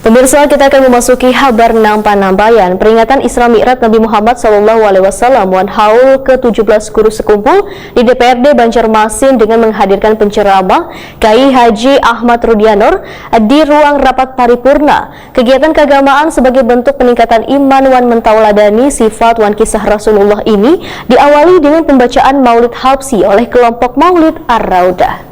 Pemirsa, kita akan memasuki kabar nampan-nampayan peringatan Isra Mi'raj Nabi Muhammad SAW Wan Haul ke-17 Guru Sekumpul di DPRD Banjarmasin dengan menghadirkan penceramah Kyai Haji Ahmad Rudianur di ruang rapat paripurna. Kegiatan keagamaan sebagai bentuk peningkatan iman wan mentauladani sifat wan kisah Rasulullah ini diawali dengan pembacaan Maulid Habsyi oleh kelompok Maulid Ar-Raudah.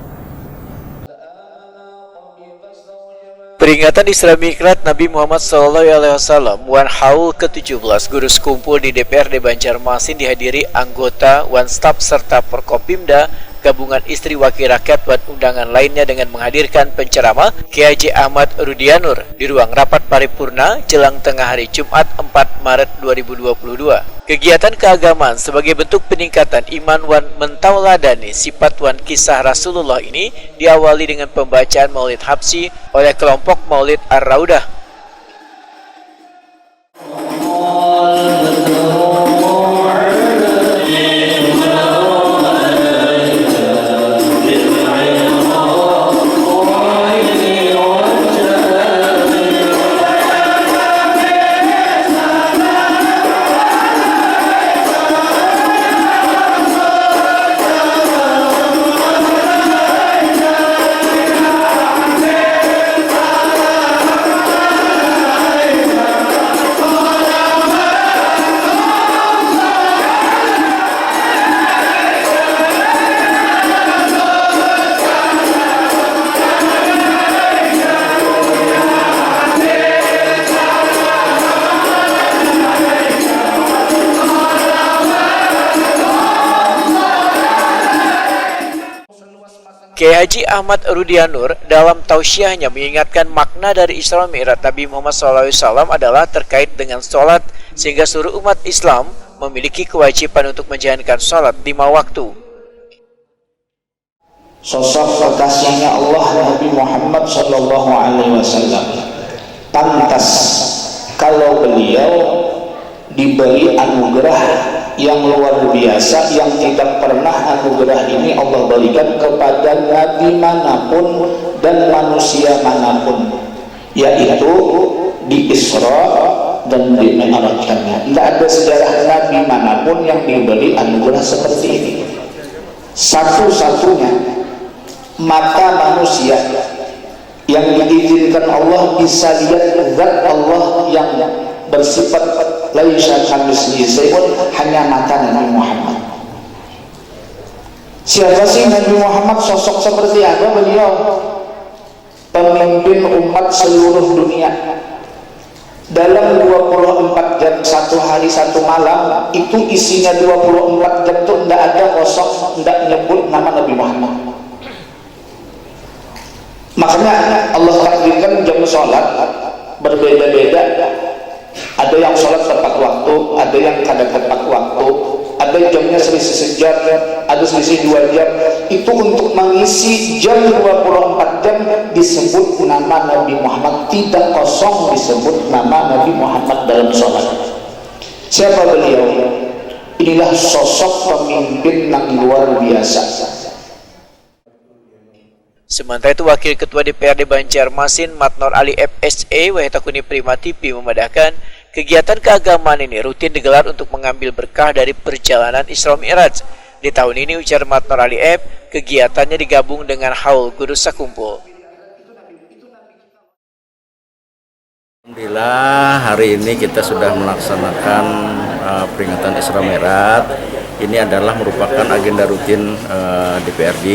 Peringatan Isra Mi'raj Nabi Muhammad SAW Wan Haul ke-17 Guru Sekumpul di DPRD Banjarmasin dihadiri anggota One Stop serta Forkopimda, Gabungan Istri Wakil Rakyat dan undangan lainnya dengan menghadirkan penceramah Kyai Haji Ahmad Rudianur di ruang rapat paripurna jelang tengah hari Jumat 4 Maret 2022. Kegiatan keagamaan sebagai bentuk peningkatan iman wan mentauladani sifat wan kisah Rasulullah ini diawali dengan pembacaan Maulid Habsyi oleh kelompok Maulid Ar-Raudah. Kyai Haji Ahmad Rudianur dalam tausiahnya mengingatkan makna dari Isra Mi'raj Nabi Muhammad SAW adalah terkait dengan sholat, sehingga seluruh umat Islam memiliki kewajiban untuk menjalankan sholat 5 waktu. Sosok kekasihnya Allah Nabi Muhammad SAW pantas kalau beliau diberi anugerah yang luar biasa yang tidak pernah anugerah ini Allah berikan kepada nabi manapun dan manusia manapun, yaitu di Isra dan di Mi'rajnya. Tidak ada sejarah nabi manapun yang diberi anugerah seperti ini. Satu-satunya mata manusia yang diizinkan Allah bisa lihat zat Allah yang bersifat laisa kamitslihi syai'un, hanya mata Nabi Muhammad. Siapa sih Nabi Muhammad? Sosok seperti apa beliau? Pemimpin umat seluruh dunia. Dalam 24 jam satu hari satu malam itu isinya 24 jam itu tidak ada kosong, tidak nyebut nama Nabi Muhammad. Makanya Allah takdirkan jam sholat berbeda-beda. Ada yang sholat tepat waktu, ada yang kada tepat waktu, ada jamnya selisih sejam, ada selisih 2 jam. Itu untuk mengisi jam 24 jam disebut nama Nabi Muhammad, tidak kosong disebut nama Nabi Muhammad dalam sholat. Siapa beliau? Inilah sosok pemimpin yang luar biasa. Sementara itu, Wakil Ketua DPRD Banjarmasin Matnor Ali FSE Wahetakuni Prima TV memandahkan kegiatan keagamaan ini rutin digelar untuk mengambil berkah dari perjalanan Isra Mi'raj. Di tahun ini, ujar Matnor Ali F, kegiatannya digabung dengan Haul Guru Sekumpul. Alhamdulillah, hari ini kita sudah melaksanakan peringatan Isra Mi'raj. Ini adalah merupakan agenda rutin DPRD,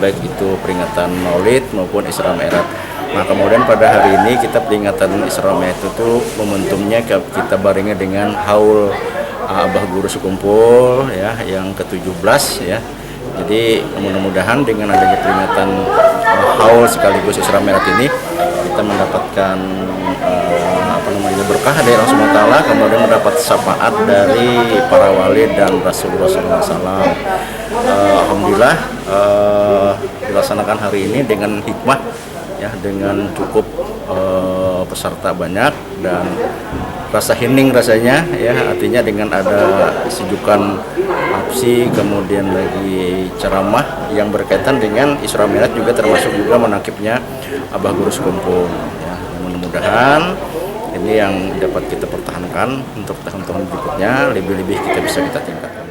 baik itu peringatan Maulid maupun Isra Mi'raj. Nah, kemudian pada hari ini kita peringatan Isra Mi'raj itu momentumnya kita barengi dengan Haul Abah Guru Sekumpul ya, yang ke-17 ya. Jadi mudah-mudahan dengan adanya peringatan Haul sekaligus Isra Mi'raj ini kita mendapatkan berkah dari Allah SWT, kemudian mendapat syafaat dari para wali dan Rasulullah SAW. Alhamdulillah dilaksanakan hari ini dengan hikmah ya, dengan cukup peserta banyak dan rasa hening rasanya ya, artinya dengan ada sejukan Habsyi, kemudian lagi ceramah yang berkaitan dengan Isra Mi'raj juga termasuk juga menakibnya Abah Guru Sekumpul ya. Mudah-mudahan ini yang dapat kita pertahankan untuk tahun-tahun berikutnya, lebih-lebih kita bisa tingkatkan.